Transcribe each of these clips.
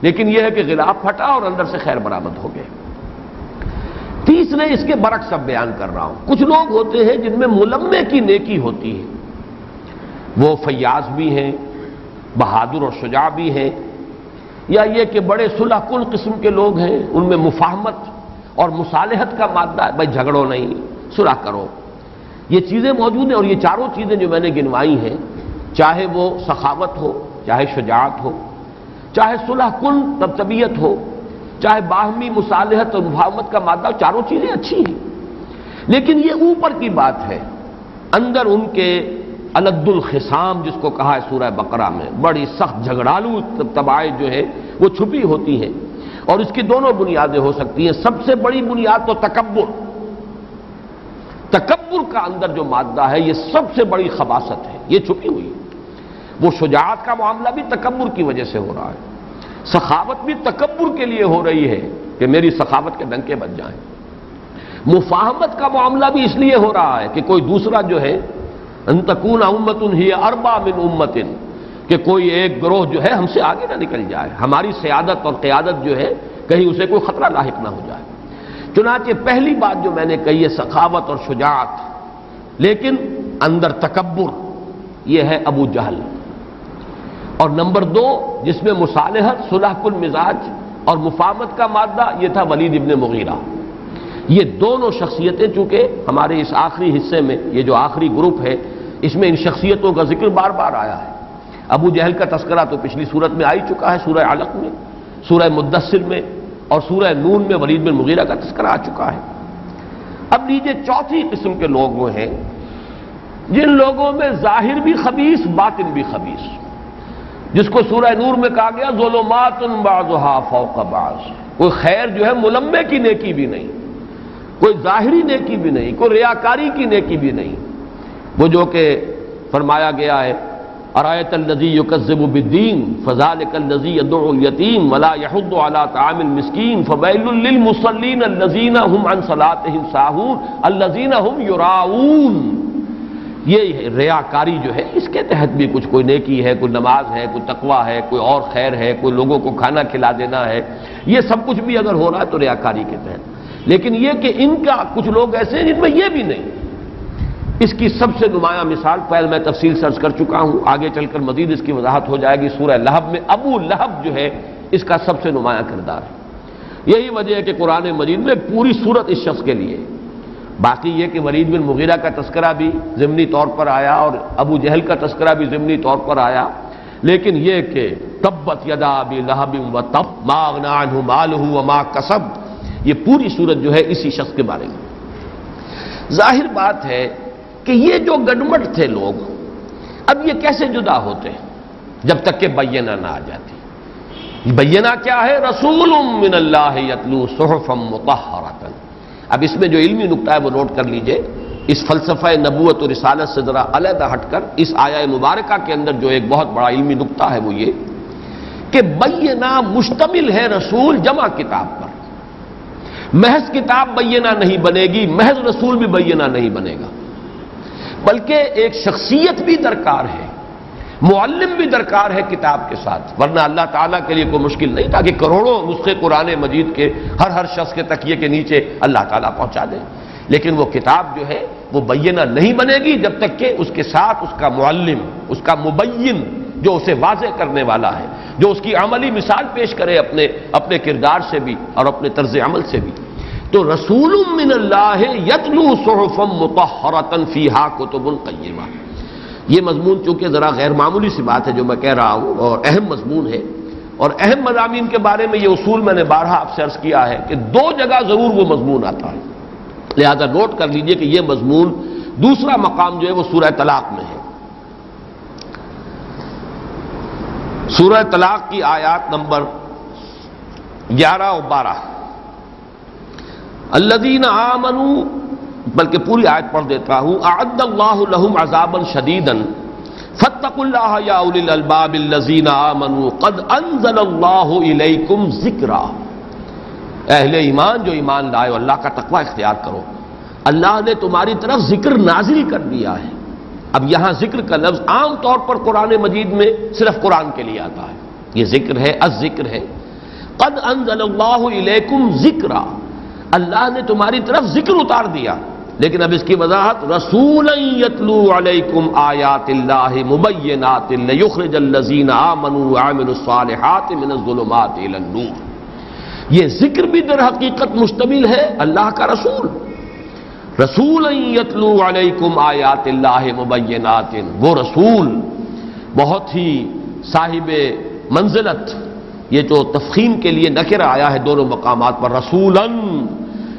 لیکن یہ ہے کہ غلاف پھٹا اور اندر سے خیر برآمد ہو گئے۔ تیسرے اس کے برعکس اب بیان کر رہا ہوں، کچھ لوگ ہوتے ہیں جن میں ملمے کی نیکی ہوتی ہے، وہ فیاض بھی ہیں، بہادر اور شجاع بھی ہیں، یا یہ کہ بڑے صلح کن قسم کے لوگ ہیں، ان میں مفاہمت اور مصالحت کا مادہ ہے، بھائی جھگڑو نہیں، صلح کرو، یہ چیزیں موجود ہیں۔ اور یہ چاروں چیزیں جو میں نے گنوائی ہیں، چاہے وہ سخاوت ہو، چاہے شجاعت ہو، چاہے صلح کن طبیعت ہو، چاہے باہمی مصالحت اور مفاہمت کا مادہ، چاروں چیزیں اچھی ہیں، لیکن یہ اوپر کی بات ہے، اندر ان کے الد الخصام جس کو کہا ہے سورہ بقرہ میں، بڑی سخت جھگڑالو طبائع جو ہے وہ چھپی ہوتی ہیں، اور اس کی دونوں بنیادیں ہو سکتی ہیں۔ سب سے بڑی بنیاد تو تکبر کا اندر جو مادہ ہے، یہ سب سے بڑی خباثت ہے، یہ چھپی ہوئی ہے۔ وہ شجاعت کا معاملہ بھی تکبر کی وجہ سے ہو رہا ہے، سخاوت بھی تکبر کے لیے ہو رہی ہے کہ میری سخاوت کے ڈنکے بج جائیں، مفاہمت کا معاملہ بھی اس لیے ہو رہا ہے کہ کوئی دوسرا جو ہے ان تکون امۃ ہی اربع من امۃ، کہ کوئی ایک گروہ جو ہے ہم سے آگے نہ نکل جائے، ہماری سیادت اور قیادت جو ہے کہیں اسے کوئی خطرہ لاحق نہ ہو جائے۔ چنانچہ پہلی بات جو میں نے کہی ہے سخاوت اور شجاعت، لیکن اندر تکبر، یہ ہے ابو جہل۔ اور نمبر دو جس میں مصالحت، صلح کن مزاج اور مفاہمت کا مادہ، یہ تھا ولید ابن مغیرہ۔ یہ دونوں شخصیتیں چونکہ ہمارے اس آخری حصے میں، یہ جو آخری گروپ ہے، اس میں ان شخصیتوں کا ذکر بار بار آیا ہے۔ ابو جہل کا تذکرہ تو پچھلی صورت میں آ ہی چکا ہے، سورہ علق میں، سورہ مدثر میں، اور سورہ نون میں ولید بن مغیرہ کا تذکرہ آ چکا ہے۔ اب لیجیے چوتھی قسم کے لوگ وہ ہیں جن لوگوں میں ظاہر بھی خبیث، باطن بھی خبیث، جس کو سورہ نور میں کہا گیا ظلمات بعضها فوق بعض، کوئی خیر جو ہے ملمے کی نیکی بھی نہیں، کوئی ظاہری نیکی بھی نہیں، کوئی ریاکاری کی نیکی بھی نہیں، وہ جو کہ فرمایا گیا ہے ارایت الذی یکذب بالدین فذلک الذی یدعو الیتیم ولا یحض علی طعام المسکین فویل للمصلین الذین هم عن صلاتهم ساہون الذین هم یراؤون۔ یہ ریاکاری جو ہے اس کے تحت بھی کچھ کوئی نیکی ہے، کوئی نماز ہے، کوئی تقوی ہے، کوئی اور خیر ہے، کوئی لوگوں کو کھانا کھلا دینا ہے، یہ سب کچھ بھی اگر ہو رہا ہے تو ریاکاری کے تحت۔ لیکن یہ کہ ان کا کچھ لوگ ایسے ہیں جن میں یہ بھی نہیں۔ اس کی سب سے نمایاں مثال پہلے میں تفصیل سے عرض کر چکا ہوں، آگے چل کر مزید اس کی وضاحت ہو جائے گی۔ سورہ لہب میں ابو لہب جو ہے اس کا سب سے نمایاں کردار ہے۔ یہی وجہ ہے کہ قرآن مجید میں پوری سورت اس شخص کے لیے، باقی یہ کہ ولید بن مغیرہ کا تذکرہ بھی ضمنی طور پر آیا اور ابو جہل کا تذکرہ بھی ضمنی طور پر آیا، لیکن یہ کہ تبت یدا ابی لہب وتب ما اغنی عنہ مالہ وما کسب، یہ پوری سورت جو ہے اسی شخص کے بارے میں۔ ظاہر بات ہے کہ یہ جو گڈمٹ تھے لوگ، اب یہ کیسے جدا ہوتے ہیں جب تک کہ بینہ نہ آ جاتی۔ بینہ کیا ہے؟ رسول من اللہ یتلو صحفا مطہرۃ۔ اب اس میں جو علمی نکتہ ہے وہ نوٹ کر لیجئے، اس فلسفہ نبوت و رسالت سے ذرا علیحدہ ہٹ کر اس آیہ مبارکہ کے اندر جو ایک بہت بڑا علمی نکتہ ہے وہ یہ کہ بینہ مشتمل ہے رسول جمع کتاب پر۔ محض کتاب بینہ نہیں بنے گی، محض رسول بھی بینہ نہیں بنے گا، بلکہ ایک شخصیت بھی درکار ہے، معلم بھی درکار ہے کتاب کے ساتھ، ورنہ اللہ تعالیٰ کے لیے کوئی مشکل نہیں تھا کہ کروڑوں نسخے قرآن مجید کے ہر شخص کے تکیے کے نیچے اللہ تعالیٰ پہنچا دے، لیکن وہ کتاب جو ہے وہ بینہ نہیں بنے گی جب تک کہ اس کے ساتھ اس کا معلم، اس کا مبین جو اسے واضح کرنے والا ہے، جو اس کی عملی مثال پیش کرے اپنے کردار سے بھی اور اپنے طرز عمل سے بھی۔ تو رسول من اللہ یتلو صحفا مطہرۃ فیہا کتب قیمہ، یہ مضمون چونکہ ذرا غیر معمولی سی بات ہے جو میں کہہ رہا ہوں، اور اہم مضمون ہے، اور اہم مضامین کے بارے میں یہ اصول میں نے بارہا آپ سے عرض کیا ہے کہ دو جگہ ضرور وہ مضمون آتا ہے، لہذا نوٹ کر لیجئے کہ یہ مضمون دوسرا مقام جو ہے وہ سورہ طلاق میں ہے۔ سورہ طلاق کی آیات نمبر 11 اور 12، الذین آمنوا، بلکہ پوری آیت پڑھ دیتا ہوں، اعد اللہ لہم عذابا شدیدا فاتقوا اللہ یا اولی الالباب الذین آمنوا قد انزل اللہ الیکم ذکرا۔ اہل ایمان جو ایمان لائے اور اللہ کا تقوی اختیار کرو، اللہ نے تمہاری طرف ذکر نازل کر دیا ہے۔ اب یہاں ذکر کا لفظ عام طور پر قرآن مجید میں صرف قرآن کے لیے آتا ہے، یہ ذکر ہے، الذکر ہے، قد انزل اللہ الیکم ذکرا، اللہ نے تمہاری طرف ذکر اتار دیا، لیکن اب اس کی وضاحت رسولا یتلو علیکم آیات اللہ مبینات لیخرج الذین آمنوا وعملوا الصالحات من الظلمات الی النور۔ یہ ذکر بھی در حقیقت مشتمل ہے اللہ کا رسول، رسولا یتلو علیکم آیات اللہ مبینات، وہ رسول بہت ہی صاحب منزلت، یہ جو تفخیم کے لیے نکرہ آیا ہے دونوں مقامات پر، رسولاً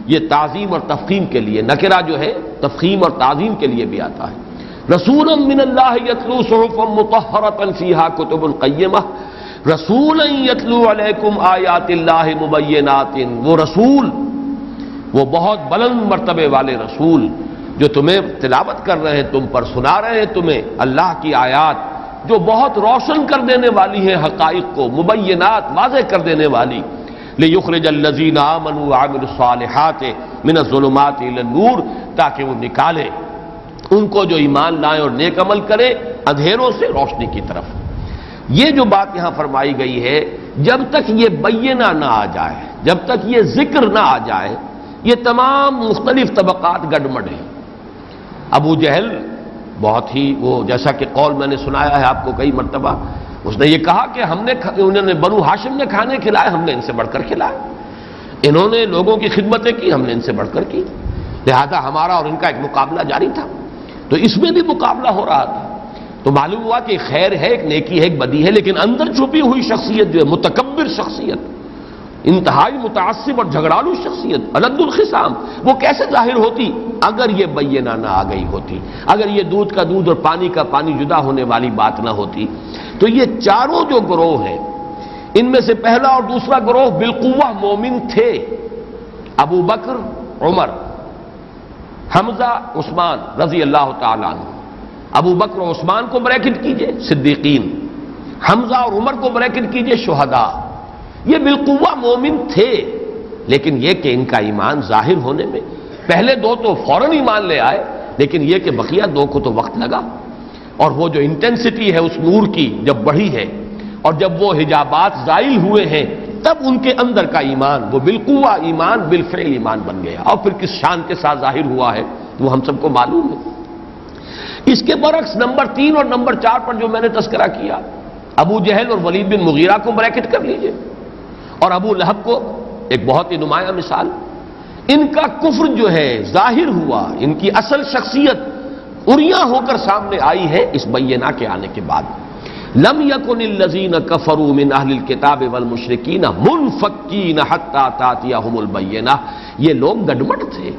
یہ تعظیم اور تفخیم کے لیے، نکرہ جو ہے تفخیم اور تعظیم کے لیے بھی آتا ہے، رسولا من اللہ یتلو صحفا مطہرۃ فیہا کتب قیمہ، رسولا یتلو علیکم آیات اللہ مبینات، وہ رسول، وہ بہت بلند مرتبے والے رسول جو تمہیں تلاوت کر رہے ہیں، تم پر سنا رہے ہیں تمہیں اللہ کی آیات جو بہت روشن کر دینے والی ہیں حقائق کو، مبینات واضح کر دینے والی، لِيُخْرِجَ الَّذِينَ آمَنُوا وَعَمِلُوا الصَّالِحَاتِ مِنَ الظُّلُمَاتِ إِلَى النُّورِ، تاکہ وہ نکالے ان کو جو ایمان لائیں اور نیک عمل کرے اندھیروں سے روشنی کی طرف۔ یہ جو بات یہاں فرمائی گئی ہے، جب تک یہ بینہ نہ آ جائے، جب تک یہ ذکر نہ آ جائے، یہ تمام مختلف طبقات گڈمڈ ہیں۔ ابو جہل بہت ہی وہ جیسا کہ قول میں نے سنایا ہے آپ کو کئی مرتبہ، اس نے یہ کہا کہ انہوں نے بنو ہاشم نے کھانے کھلائے، ہم نے ان سے بڑھ کر کھلائے، انہوں نے لوگوں کی خدمتیں کی، ہم نے ان سے بڑھ کر کی، لہذا ہمارا اور ان کا ایک مقابلہ جاری تھا۔ تو اس میں بھی مقابلہ ہو رہا تھا، تو معلوم ہوا کہ خیر ہے، ایک نیکی ہے، ایک بدی ہے، لیکن اندر چھپی ہوئی شخصیت جو ہے متکبر شخصیت، انتہائی متعصب اور جھگڑالو شخصیت، الد الخصام، وہ کیسے ظاہر ہوتی اگر یہ بینہ نہ آ گئی ہوتی، اگر یہ دودھ کا دودھ اور پانی کا پانی جدا ہونے والی بات نہ ہوتی۔ تو یہ چاروں جو گروہ ہیں، ان میں سے پہلا اور دوسرا گروہ بالقوہ مومن تھے، ابو بکر، عمر، حمزہ، عثمان رضی اللہ تعالیٰ عنہ۔ ابو بکر و عثمان کو بریکٹ کیجئے صدیقین، حمزہ اور عمر کو بریکٹ کیجئے شہداء، یہ بالقوہ مومن تھے، لیکن یہ کہ ان کا ایمان ظاہر ہونے میں پہلے دو تو فوراً ایمان لے آئے، لیکن یہ کہ بقیہ دو کو تو وقت لگا، اور وہ جو انٹینسٹی ہے اس نور کی جب بڑھی ہے اور جب وہ حجابات زائل ہوئے ہیں، تب ان کے اندر کا ایمان وہ بالقوہ ایمان بالفعل ایمان بن گیا، اور پھر کس شان کے ساتھ ظاہر ہوا ہے وہ ہم سب کو معلوم ہے۔ اس کے برعکس نمبر 3 اور نمبر 4 پر جو میں نے تذکرہ کیا، ابو جہل اور ولید بن مغیرہ کو بریکٹ کر لیجئے، اور ابو لہب کو ایک بہت ہی نمایاں مثال، ان کا کفر جو ہے ظاہر ہوا، ان کی اصل شخصیت اریاں ہو کر سامنے آئی ہے اس بینہ کے آنے کے بعد۔ لم یکن الذین کفروا من اہل الکتاب والمشرکین منفکین حتی تاتیہم البینہ، یہ لوگ گڈمڈ تھے،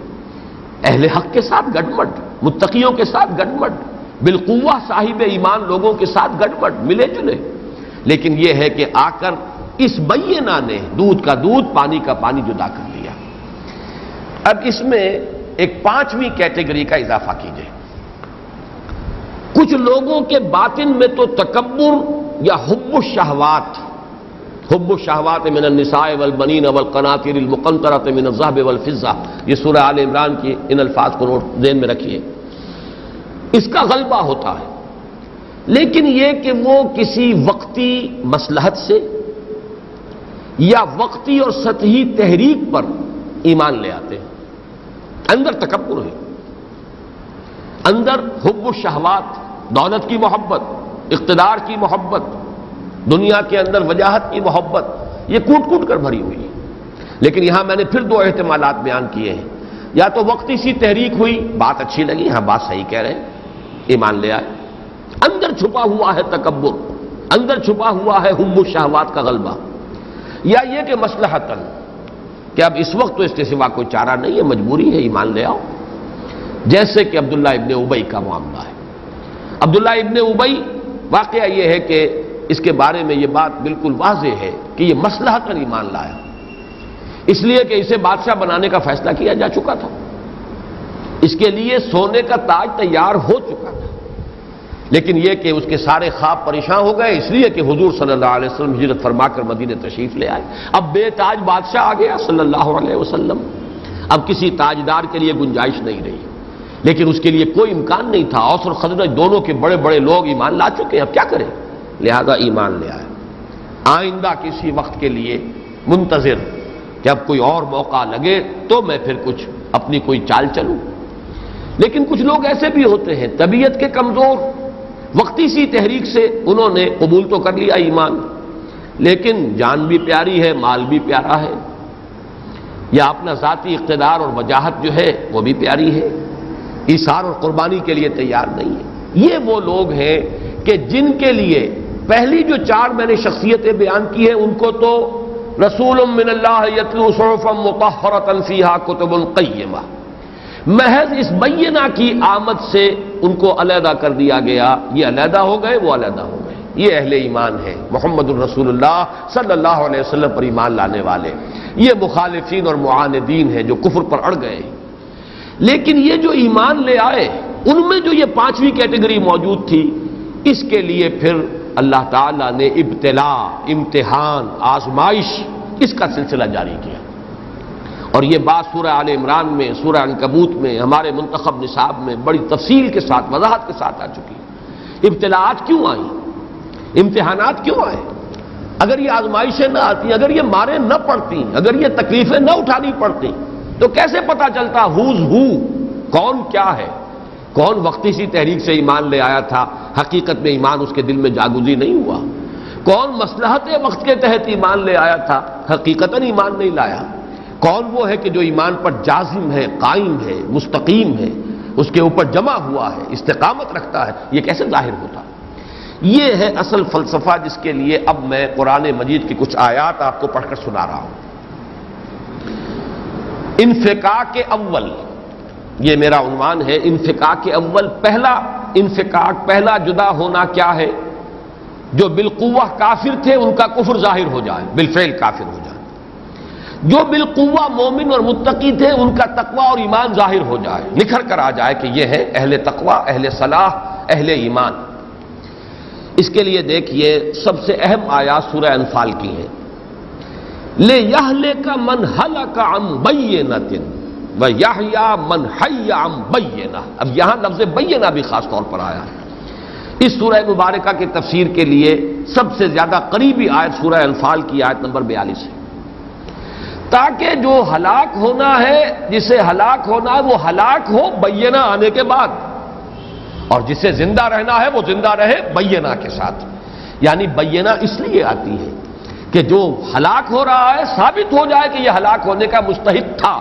اہل حق کے ساتھ گڈمڈ، متقیوں کے ساتھ گڈمڈ، بالقوہ صاحب ایمان لوگوں کے ساتھ گڈمڈ، ملے جلے، لیکن یہ ہے کہ آ کر اس بینہ نے دودھ کا دودھ پانی کا پانی جدا کر دیا۔ اب اس میں ایک 5ویں کیٹیگری کا اضافہ کیجئے، کچھ لوگوں کے باطن میں تو تکبر یا حب الشہوات من النساء والبنین والقناطیر المقنطرۃ من الذهب والفضہ، یہ سورہ آل عمران کی ان الفاظ کو ذہن میں رکھیے، اس کا غلبہ ہوتا ہے، لیکن یہ کہ وہ کسی وقتی مصلحت سے یا وقتی اور سطحی تحریک پر ایمان لے آتے ہیں، اندر تکبر ہے، اندر حب الشہوات، دولت کی محبت، اقتدار کی محبت، دنیا کے اندر وجاہت کی محبت، یہ کوٹ کوٹ کر بھری ہوئی ہے۔ لیکن یہاں میں نے پھر 2 احتمالات بیان کیے ہیں، یا تو وقتی سی تحریک ہوئی، بات اچھی لگی، ہاں بات صحیح کہہ رہے ہیں، ایمان لے آئے، اندر چھپا ہوا ہے تکبر، اندر چھپا ہوا ہے حب الشہوات کا غلبہ، یا یہ کہ مصلحتاً کہ اب اس وقت تو اس کے سوا کوئی چارہ نہیں ہے، مجبوری ہے، ایمان لے آؤ، جیسے کہ عبداللہ ابن ابی کا معاملہ ہے۔ عبداللہ ابن ابی واقعہ یہ ہے کہ اس کے بارے میں یہ بات بالکل واضح ہے کہ یہ مصلحتاً ایمان لایا، اس لیے کہ اسے بادشاہ بنانے کا فیصلہ کیا جا چکا تھا، اس کے لیے سونے کا تاج تیار ہو چکا تھا، لیکن یہ کہ اس کے سارے خواب پریشان ہو گئے، اس لیے کہ حضور صلی اللہ علیہ وسلم ہجرت فرما کر مدینہ تشریف لے آئے، اب بے تاج بادشاہ آ گیا صلی اللہ علیہ وسلم، اب کسی تاجدار کے لیے گنجائش نہیں رہی، لیکن اس کے لیے کوئی امکان نہیں تھا، اوس اور خزرج دونوں کے بڑے بڑے لوگ ایمان لا چکے ہیں، اب کیا کریں، لہذا ایمان لے آئے۔ آئندہ کسی وقت کے لیے منتظر کہ اب کوئی اور موقع لگے تو میں پھر کچھ اپنی کوئی چال چلوں. لیکن کچھ لوگ ایسے بھی ہوتے ہیں طبیعت کے کمزور، وقتی سی تحریک سے انہوں نے قبول تو کر لیا ایمان، لیکن جان بھی پیاری ہے، مال بھی پیارا ہے، یا اپنا ذاتی اقتدار اور وجاہت جو ہے وہ بھی پیاری ہے، ایثار اور قربانی کے لیے تیار نہیں ہے. یہ وہ لوگ ہیں کہ جن کے لیے پہلی جو 4 میں نے شخصیتیں بیان کی ہیں ان کو تو رسول من اللہ یتلو صحفا مطہرۃ فیہا کتب قیمہ، محض اس بینہ کی آمد سے ان کو علیحدہ کر دیا گیا. یہ علیحدہ ہو گئے، وہ علیحدہ ہو گئے. یہ اہل ایمان ہے، محمد الرسول اللہ صلی اللہ علیہ وسلم پر ایمان لانے والے. یہ مخالفین اور معاندین ہیں جو کفر پر اڑ گئے. لیکن یہ جو ایمان لے آئے ان میں جو یہ 5ویں کیٹیگری موجود تھی، اس کے لیے پھر اللہ تعالیٰ نے ابتلا، امتحان، آزمائش، اس کا سلسلہ جاری کیا. اور یہ بات سورہ آل عمران میں، سورہ عنکبوت میں، ہمارے منتخب نصاب میں بڑی تفصیل کے ساتھ، وضاحت کے ساتھ آ چکی. ابتلاءات کیوں آئیں؟ امتحانات کیوں آئے؟ اگر یہ آزمائشیں نہ آتی، اگر یہ ماریں نہ پڑتی، اگر یہ تکلیفیں نہ اٹھانی پڑتی تو کیسے پتا چلتا ہوز ہو کون کیا ہے؟ کون وقتی سی تحریک سے ایمان لے آیا تھا، حقیقت میں ایمان اس کے دل میں جاگزی نہیں ہوا؟ کون مصلحت وقت کے تحت ایمان لے آیا تھا، حقیقتاً ایمان نہیں لایا؟ کون وہ ہے کہ جو ایمان پر جازم ہے، قائم ہے، مستقیم ہے، اس کے اوپر جمع ہوا ہے، استقامت رکھتا ہے؟ یہ کیسے ظاہر ہوتا؟ یہ ہے اصل فلسفہ جس کے لیے اب میں قرآن مجید کی کچھ آیات آپ کو پڑھ کر سنا رہا ہوں. انفکاک اول، یہ میرا عنوان ہے. انفکاک اول، پہلا انفکاک، پہلا جدا ہونا کیا ہے؟ جو بالقوہ کافر تھے ان کا کفر ظاہر ہو جائے، بالفعل کافر ہو جائے. جو بالقوہ مومن اور متقی تھے ان کا تقوی اور ایمان ظاہر ہو جائے، نکھر کر آ جائے کہ یہ ہے اہل تقوی، اہل صلاح، اہل ایمان. اس کے لیے دیکھیے سب سے اہم آیات سورہ انفال کی ہیں. لِيَهْلِكَ مَنْ هَلَكَ عَنْ بَيِّنَةٍ وَيَحْيَىٰ مَنْ حَيَّ عَنْ بَيِّنَةٍ. اب یہاں لفظ بینہ بھی خاص طور پر آیا ہے. اس سورہ مبارکہ کی تفسیر کے لیے سب سے زیادہ قریبی آیت سورہ انفال کی آیت نمبر 42 ہے. تاکہ جو ہلاک ہونا ہے، جسے ہلاک ہونا ہے، وہ ہلاک ہو بینہ آنے کے بعد، اور جسے زندہ رہنا ہے وہ زندہ رہے بینہ کے ساتھ. یعنی بینہ اس لیے آتی ہے کہ جو ہلاک ہو رہا ہے ثابت ہو جائے کہ یہ ہلاک ہونے کا مستحق تھا،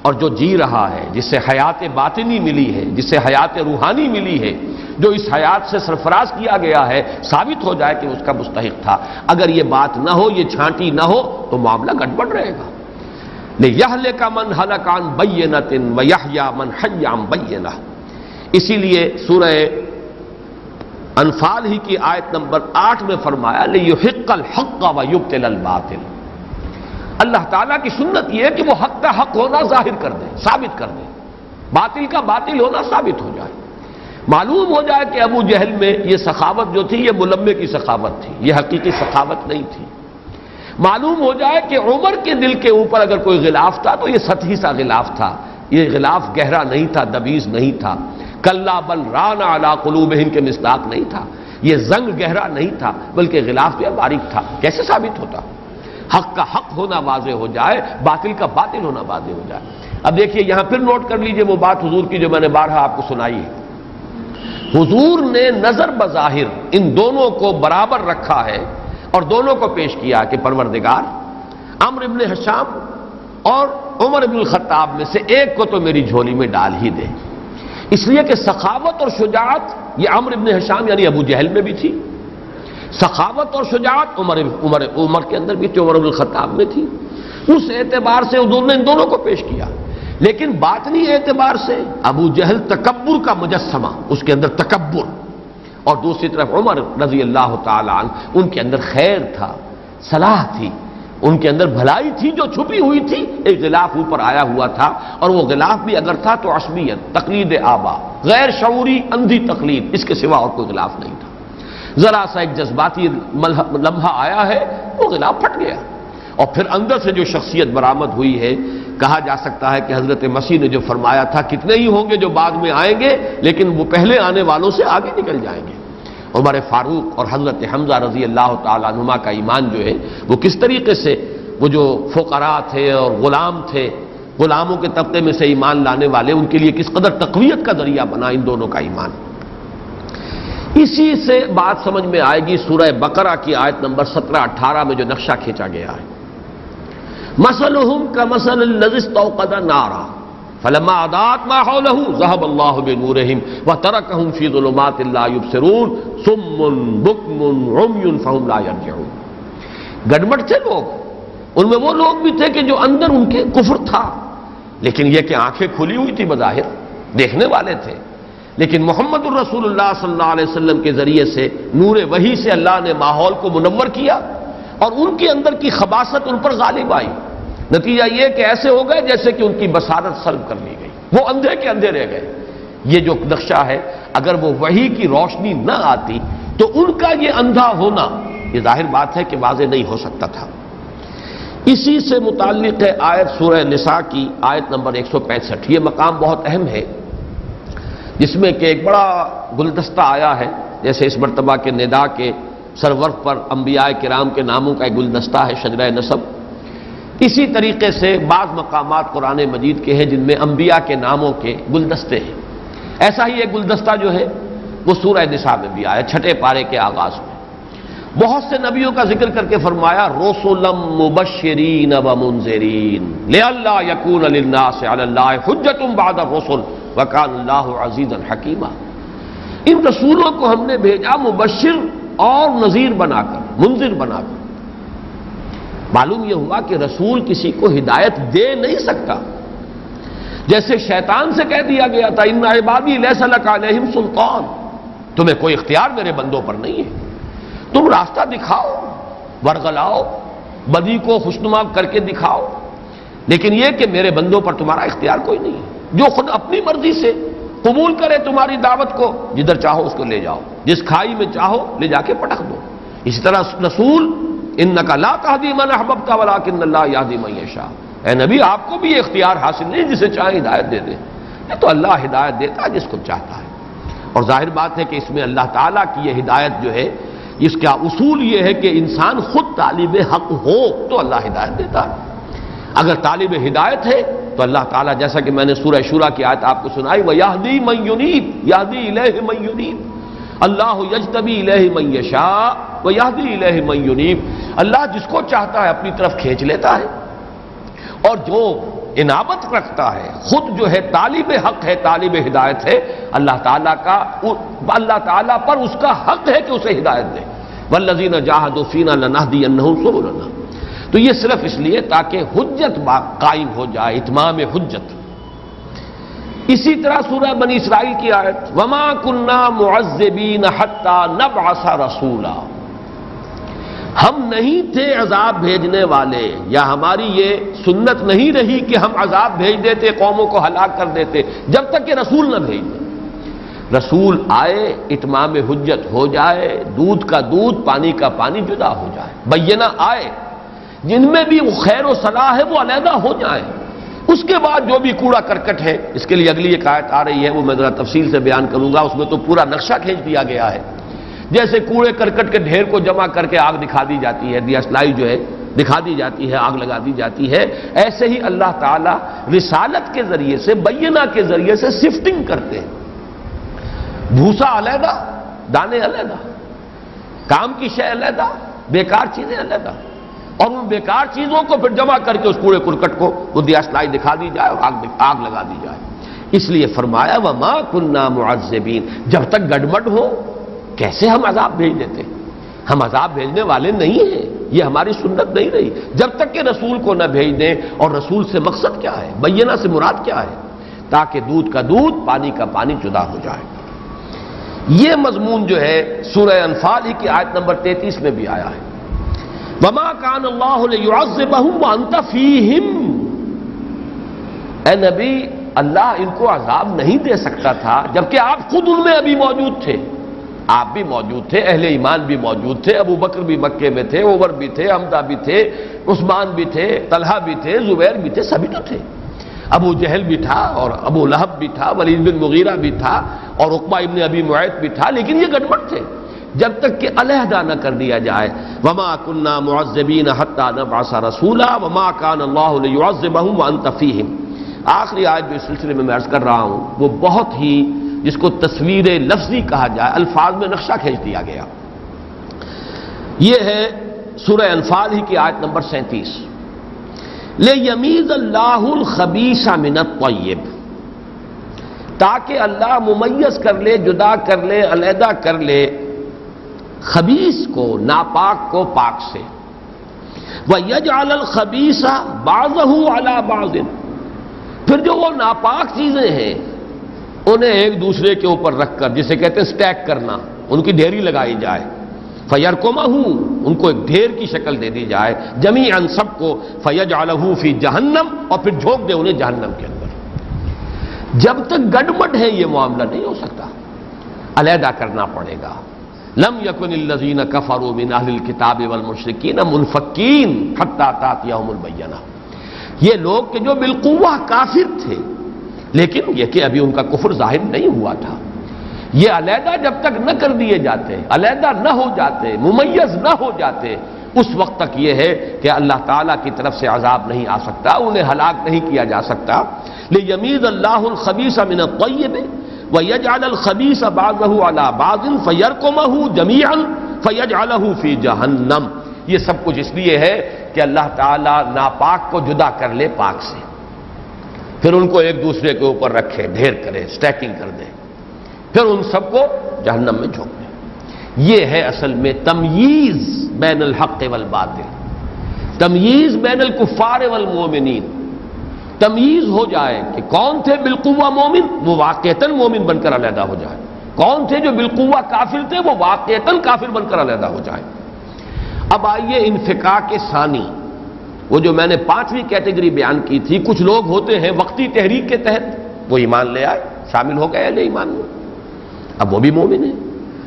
اور جو جی رہا ہے، جسے حیات باطنی ملی ہے، جسے حیات روحانی ملی ہے، جو اس حیات سے سرفراز کیا گیا ہے، ثابت ہو جائے کہ اس کا مستحق تھا. اگر یہ بات نہ ہو، یہ چھانٹی نہ ہو تو معاملہ گڑبڑ رہے گا. لِيَهْلِكَ مَنْ هَلَكَ عَنْ بَيِّنَةٍ وَيَحْيَىٰ مَنْ حَيَّ عَنْ بَيِّنَةٍ. اسی لیے سورہ انفال ہی کی آیت نمبر 8 میں فرمایا لِيُحِقَّ الْحَقَّ وَيُبْطِلَ الْبَاطِلَ. اللہ تعالیٰ کی سنت یہ ہے کہ وہ حق کا حق ہونا ظاہر کر دے، ثابت کر دے، باطل کا باطل ہونا ثابت ہو جائے. معلوم ہو جائے کہ ابو جہل میں یہ سخاوت جو تھی یہ ملمے کی سخاوت تھی، یہ حقیقی سخاوت نہیں تھی. معلوم ہو جائے کہ عمر کے دل کے اوپر اگر کوئی غلاف تھا تو یہ سطحی سا غلاف تھا، یہ غلاف گہرا نہیں تھا، دبیز نہیں تھا. کلا بل ران علی قلوبہم کے مصداق نہیں تھا، یہ زنگ گہرا نہیں تھا، بلکہ غلاف جو باریک تھا. کیسے ثابت ہوتا؟ حق کا حق ہونا واضح ہو جائے، باطل کا باطل ہونا واضح ہو جائے. اب دیکھیے یہاں پھر نوٹ کر لیجئے وہ بات حضور کی جو میں نے بارہا آپ کو سنائی ہے. حضور نے نظر بظاہر ان دونوں کو برابر رکھا ہے اور دونوں کو پیش کیا کہ پروردگار عمرو بن ہشام اور عمر بن الخطاب میں سے ایک کو تو میری جھولی میں ڈال ہی دے. اس لیے کہ سخاوت اور شجاعت یہ عمرو بن ہشام یعنی ابو جہل میں بھی تھی، سخاوت اور شجاعت عمر کے اندر بھی تھی، عمر بن الخطاب میں تھی. اس اعتبار سے حضور نے ان دونوں کو پیش کیا. لیکن باطنی اعتبار سے ابو جہل تکبر کا مجسمہ، اس کے اندر تکبر، اور دوسری طرف عمر رضی اللہ تعالی عنہ ان کے اندر خیر تھا، صلاح تھی، ان کے اندر بھلائی تھی جو چھپی ہوئی تھی. ایک غلاف اوپر آیا ہوا تھا، اور وہ غلاف بھی اگر تھا تو عصبیت، تقلید آبا، غیر شعوری اندھی تقلید، اس کے سوا اور کوئی غلاف نہیں تھا. ذرا سا ایک جذباتی لمحہ آیا ہے، وہ غلاف پھٹ گیا، اور پھر اندر سے جو شخصیت برآمد ہوئی ہے. کہا جا سکتا ہے کہ حضرت مسیح نے جو فرمایا تھا کتنے ہی ہوں گے جو بعد میں آئیں گے لیکن وہ پہلے آنے والوں سے آگے نکل جائیں گے. عمر فاروق اور حضرت حمزہ رضی اللہ تعالیٰ عنہما کا ایمان جو ہے وہ کس طریقے سے وہ جو فقراء تھے اور غلام تھے، غلاموں کے طبقے میں سے ایمان لانے والے، ان کے لیے کس قدر تقویت کا ذریعہ بنا ان دونوں کا ایمان۔ اسی سے بات سمجھ میں آئے گی سورہ بقرہ کی آیت نمبر 17-18 میں جو نقشہ کھینچا گیا ہے، مثلهم كمثل الذي استوقد نارا فلما اضاءت ما حوله ذهب الله بنورهم وتركهم في ظلمات لا يبصرون صم بكم عمي فهم لا يرجعون۔ گڑبڑ تھے لوگ، ان میں وہ لوگ بھی تھے کہ جو اندر ان کے کفر تھا، لیکن یہ کہ آنکھیں کھلی ہوئی تھی، بظاہر دیکھنے والے تھے، لیکن محمد الرسول اللہ صلی اللہ علیہ وسلم کے ذریعے سے نور وحی سے اللہ نے ماحول کو منور کیا اور ان کے اندر کی خباثت ان پر غالب آئی۔ نتیجہ یہ کہ ایسے ہو گئے جیسے کہ ان کی بصارت سلب کر لی گئی، وہ اندھے کے اندھے رہ گئے۔ یہ جو نقشہ ہے، اگر وہ وحی کی روشنی نہ آتی تو ان کا یہ اندھا ہونا یہ ظاہر بات ہے کہ واضح نہیں ہو سکتا تھا۔ اسی سے متعلق ہے آیت سورہ نساء کی آیت نمبر 165۔ یہ مقام بہت اہم ہے، جس میں کہ ایک بڑا گلدستہ آیا ہے، جیسے اس مرتبہ کے ندا کے سرورق پر انبیاء کرام کے ناموں کا ایک گلدستہ ہے، شجرہ نسب۔ اسی طریقے سے بعض مقامات قرآن مجید کے ہیں جن میں انبیاء کے ناموں کے گلدستے ہیں۔ ایسا ہی ایک گلدستہ جو ہے وہ سورہ نساء میں بھی آیا، 6 پارے کے آغاز میں۔ بہت سے نبیوں کا ذکر کر کے فرمایا رسلا مبشرین ومنذرین لئلا یکون للناس علی اللہ حجۃ بعد الرسل وکان اللہ عزیزا حکیما۔ ان رسولوں کو ہم نے بھیجا مبشر اور نذیر بنا کر، منذر بنا کر۔ معلوم یہ ہوا کہ رسول کسی کو ہدایت دے نہیں سکتا، جیسے شیطان سے کہہ دیا گیا تھا ان عبادی لیس لک علیہم سلطان، تمہیں کوئی اختیار میرے بندوں پر نہیں ہے، تم راستہ دکھاؤ، ورغلاؤ، بدی کو خوشنما کر کے دکھاؤ، لیکن یہ کہ میرے بندوں پر تمہارا اختیار کوئی نہیں ہے، جو خود اپنی مرضی سے قبول کرے تمہاری دعوت کو، جدھر چاہو اس کو لے جاؤ، جس کھائی میں چاہو لے جا کے پٹک دو۔ اسی طرح رسول انک لا تہدی من احببت ولکن اللہ یہدی من یشاء، اے نبی آپ کو بھی یہ اختیار حاصل نہیں جسے چاہے ہدایت دے دے، یہ تو اللہ ہدایت دیتا ہے جس کو چاہتا ہے۔ اور ظاہر بات ہے کہ اس میں اللہ تعالیٰ کی یہ ہدایت جو ہے، اس کا اصول یہ ہے کہ انسان خود طالب حق ہو تو اللہ ہدایت دیتا ہے۔ اگر طالب ہدایت ہے تو اللہ تعالیٰ، جیسا کہ میں نے سورہ شورى کی آیت آپ کو سنائی، وَيَهْدِي مَن يُنِيبُ يَهْدِي إِلَيْهِ مَن يُنِيبُ اللہ یجتبی الیہ من یشاء ویہدی الیہ من یونیب، اللہ جس کو چاہتا ہے اپنی طرف کھینچ لیتا ہے، اور جو انابت رکھتا ہے، خود جو ہے طالب حق ہے، طالب ہدایت ہے، اللہ تعالیٰ پر اس کا حق ہے کہ اسے ہدایت دے۔ والذین جاہدوا فینا لنہدینہم سبلنا، تو یہ صرف اس لیے تاکہ حجت قائم ہو جائے، اتمام حجت۔ اسی طرح سورہ بنی اسرائیل کی آیت وما کننا معذبین حتی نبعث رسولا، ہم نہیں تھے عذاب بھیجنے والے، یا ہماری یہ سنت نہیں رہی کہ ہم عذاب بھیج دیتے، قوموں کو ہلاک کر دیتے جب تک کہ رسول نہ بھیج دیں۔ رسول آئے، اتمام حجت ہو جائے، دودھ کا دودھ پانی کا پانی جدا ہو جائے، بینہ آئے، جن میں بھی وہ خیر و صلاح ہے وہ علیحدہ ہو جائے، اس کے بعد جو بھی کوڑا کرکٹ ہے، اس کے لیے اگلی ایک آیت آ رہی ہے، وہ میں ذرا تفصیل سے بیان کروں گا، اس میں تو پورا نقشہ کھینچ دیا گیا ہے۔ جیسے کوڑے کرکٹ کے ڈھیر کو جمع کر کے آگ دکھا دی جاتی ہے، دیاسلائی جو ہے دکھا دی جاتی ہے، آگ لگا دی جاتی ہے، ایسے ہی اللہ تعالیٰ رسالت کے ذریعے سے، بینہ کے ذریعے سے سفٹنگ کرتے ہیں، بھوسا علیحدہ، دانے علیحدہ، کام کی شے علیحدہ، بیکار چیزیں علیحدہ، اور ان بیکار چیزوں کو پھر جمع کر کے اس کوڑے کرکٹ کو وہ دیاسلائی دکھا دی جائے اور آگ لگا دی جائے۔ اس لیے فرمایا وما کننا معذبین، جب تک گڑبڑ ہو کیسے ہم عذاب بھیج دیتے، ہم عذاب بھیجنے والے نہیں ہیں، یہ ہماری سنت نہیں رہی جب تک کہ رسول کو نہ بھیج دیں۔ اور رسول سے مقصد کیا ہے، بینہ سے مراد کیا ہے، تاکہ دودھ کا دودھ پانی کا پانی جدا ہو جائے۔ یہ مضمون جو ہے سورہ انفال ہی کی آیت نمبر 33 میں بھی آیا ہے، وَمَا كَانَ اللَّهُ لِيُعَذِّبَهُمْ وَأَنْتَ فِيهِمْ، اے نبی اللہ ان کو عذاب نہیں دے سکتا تھا جبکہ آپ خود ان میں ابھی موجود تھے، آپ بھی موجود تھے، اہل ایمان بھی موجود تھے، ابو بکر بھی مکے میں تھے، عمر بھی تھے، حمزہ بھی تھے، عثمان بھی تھے، طلحہ بھی تھے، زبیر بھی تھے، سبھی تو تھے، ابو جہل بھی تھا اور ابو لہب بھی تھا، ولید بن مغیرہ بھی تھا اور عقبہ ابن ابی معیط بھی تھا، لیکن یہ گڑبڑ تھے۔ جب تک کہ علیحدہ نہ کر دیا جائے. وما كنا معذبین حتی نبعث رسولا وما كان اللہ لیعذبهم وانت فیہم. آخری آیت جو اس سلسلے میں عرض کر رہا ہوں وہ بہت ہی جس کو تصویر لفظی کہا جائے، الفاظ میں نقشہ کھینچ دیا گیا. یہ ہے سورہ انفال ہی کی آیت نمبر 37. لِيَمِيزَ اللَّهُ الْخَبِيثَ مِنَ الطَّيِّبِ، تاکہ اللہ ممیز کر لے، جدا کر لے، علیحدہ کر لے خبیث کو، ناپاک کو پاک سے. وَيَجْعَلَ الْخَبِيثَ بَعْضَهُ عَلَى بَعْضٍ، پھر جو وہ ناپاک چیزیں ہیں انہیں ایک دوسرے کے اوپر رکھ کر، جسے کہتے ہیں سٹیک کرنا، ان کی ڈھیری لگائی جائے. فَيَرْكُمَهُ، ان کو ایک ڈھیر کی شکل دے دی جائے، جمیعاً سب کو. فَيَجْعَلَهُ فِي جَهَنَّمَ، اور پھر جھونک دے انہیں جہنم کے اندر. جب تک گڈمڈ ہے یہ معاملہ نہیں ہو سکتا، علیحدہ کرنا پڑے گا. لم يكن الذين كفروا من اهل الكتاب والمشركين منفكين حتى تاتيهم البينة. یہ لوگ کہ جو بالقوہ کافر تھے لیکن یہ کہ ابھی ان کا کفر ظاہر نہیں ہوا تھا، یہ علیحدہ جب تک نہ کر دیے جاتے، علیحدہ نہ ہو جاتے، ممیز نہ ہو جاتے، اس وقت تک یہ ہے کہ اللہ تعالیٰ کی طرف سے عذاب نہیں آ سکتا، انہیں ہلاک نہیں کیا جا سکتا. لِيَمِيزَ اللَّهُ الْخَبِيثَ مِنَ الطَّيِّبِ وَيَجْعَلَ الْخَبِيثَ بَعْضَهُ عَلَى بَعْضٍ فَيَرْكُمَهُ جَمِيعًا فَيَجْعَلَهُ فِي جَهَنَّمَ. یہ سب کچھ اس لیے ہے کہ اللہ تعالیٰ ناپاک کو جدا کر لے پاک سے، پھر ان کو ایک دوسرے کے اوپر رکھے، ڈھیر کرے، سٹیکنگ کر دے، پھر ان سب کو جہنم میں جھونک دے. یہ ہے اصل میں تمییز بین الحق والباطل، تمییز بین الکفار والمومنین. تمییز ہو جائے کہ کون تھے بالقوہ مومن، وہ واقعتاً مومن بن کر علیحدہ ہو جائے، کون تھے جو بالقوہ کافر تھے، وہ واقعتاً کافر بن کر علیحدہ ہو جائے. اب آئیے انفکاک ثانی، وہ جو میں نے 5ویں کیٹیگری بیان کی تھی. کچھ لوگ ہوتے ہیں وقتی تحریک کے تحت وہ ایمان لے آئے، شامل ہو گئے اہل ایمان میں، اب وہ بھی مومن ہیں.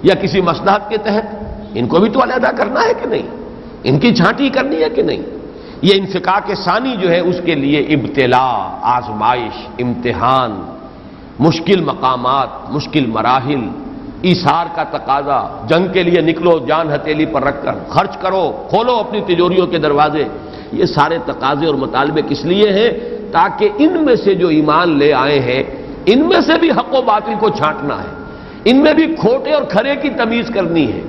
یا کسی مصلحت کے تحت ان کو بھی تو علیحدہ کرنا ہے کہ نہیں، ان کی چھانٹی کرنی ہے کہ نہیں. یہ انفکاک ثانی جو ہے اس کے لیے ابتلا، آزمائش، امتحان، مشکل مقامات، مشکل مراحل، ایثار کا تقاضا، جنگ کے لیے نکلو جان ہتھیلی پر رکھ کر، خرچ کرو، کھولو اپنی تجوریوں کے دروازے. یہ سارے تقاضے اور مطالبے کس لیے ہیں؟ تاکہ ان میں سے جو ایمان لے آئے ہیں ان میں سے بھی حق و باطل کو چھانٹنا ہے، ان میں بھی کھوٹے اور کھرے کی تمیز کرنی ہے،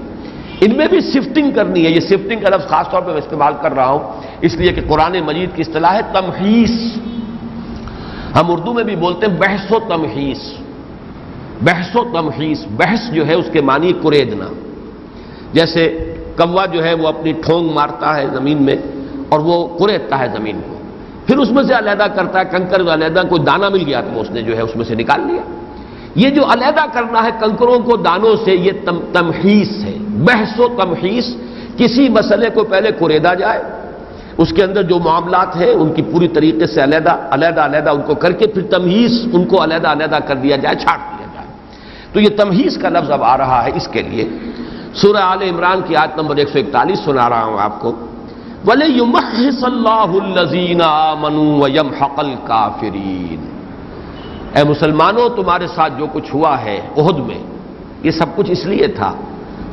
ان میں بھی سفٹنگ کرنی ہے. یہ سفٹنگ کا لفظ خاص طور پہ میں استعمال کر رہا ہوں اس لیے کہ قرآن مجید کی اصطلاح ہے تمحیص. ہم اردو میں بھی بولتے ہیں بحث و تمحیص. بحث و تمحیص، بحث جو ہے اس کے معنی کریدنا. جیسے کوا جو ہے وہ اپنی ٹھونگ مارتا ہے زمین میں اور وہ کریدتا ہے زمین کو، پھر اس میں سے علیحدہ کرتا ہے کنکر، علیحدہ کوئی دانہ مل گیا تو اس نے جو ہے اس میں سے نکال لیا. یہ جو علیحدہ کرنا ہے کنکروں کو دانوں سے، یہ تمحیص ہے. بحث و تمحیص، کسی مسئلے کو پہلے کریدا جائے، اس کے اندر جو معاملات ہیں ان کی پوری طریقے سے علیحدہ ان کو کر کے پھر تمحیص، ان کو علیحدہ کر دیا جائے، چھانٹ دیا جائے. تو یہ تمحیص کا لفظ اب آ رہا ہے اس کے لیے. سورہ آل عمران کی آیت نمبر 141 سنا رہا ہوں آپ کو. وَلِيُمَحِّصَ اللَّهُ الَّذِينَ آمَنُوا وَيَمْحَقَ الْكَافِرِينَ. اے مسلمانوں، تمہارے ساتھ جو کچھ ہوا ہے احد میں، یہ سب کچھ اس لیے تھا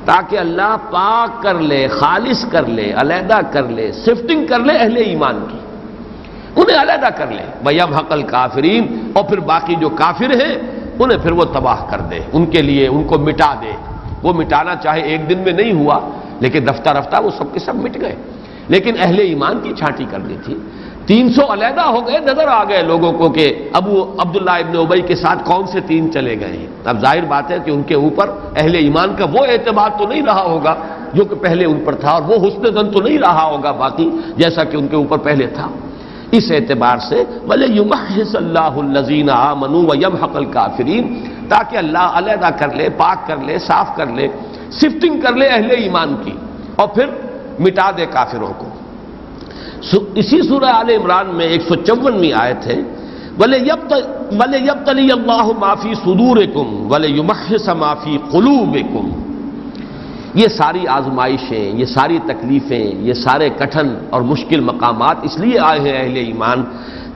تاکہ اللہ پاک کر لے، خالص کر لے، علیحدہ کر لے، سفٹنگ کر لے اہل ایمان کی، انہیں علیحدہ کر لے. وَيَمْحَقَ الْكَافِرِينَ، اور پھر باقی جو کافر ہیں انہیں پھر وہ تباہ کر دے، ان کے لیے ان کو مٹا دے. وہ مٹانا چاہے ایک دن میں نہیں ہوا لیکن رفتہ رفتہ وہ سب کے سب مٹ گئے. لیکن اہل ایمان کی چھانٹی کرنی تھی. 300 علیحدہ ہو گئے، نظر آ گئے لوگوں کو کہ ابو عبداللہ ابن ابی کے ساتھ کون سے 3 چلے گئے ہیں. اب ظاہر بات ہے کہ ان کے اوپر اہل ایمان کا وہ اعتماد تو نہیں رہا ہوگا جو کہ پہلے ان پر تھا، اور وہ حسن ظن تو نہیں رہا ہوگا باقی جیسا کہ ان کے اوپر پہلے تھا. اس اعتبار سے وَلِيُمَحِّصَ اللَّهُ الَّذِينَ آمَنُوا وَيَمْحَقَ الْكَافِرِينَ، تاکہ اللہ علیحدہ کر لے، پاک کر لے، صاف کر لے، سفٹنگ کر لے اہل ایمان کی اور پھر مٹا دے کافروں کو. اسی سورہ آل عمران میں 154ویں آیت ہے وَلِيَبْتَلِيَ اللَّهُ مَا فِي صُدُورِكُمْ وَلِيُمَحِّصَ مَا فِي قُلُوبِكُمْ. یہ ساری آزمائشیں، یہ ساری تکلیفیں، یہ سارے کٹھن اور مشکل مقامات اس لیے آئے ہیں اہل ایمان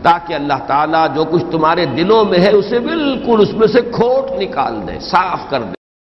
تاکہ اللہ تعالیٰ جو کچھ تمہارے دلوں میں ہے اسے بالکل اس میں سے کھوٹ نکال دے، صاف کر دے.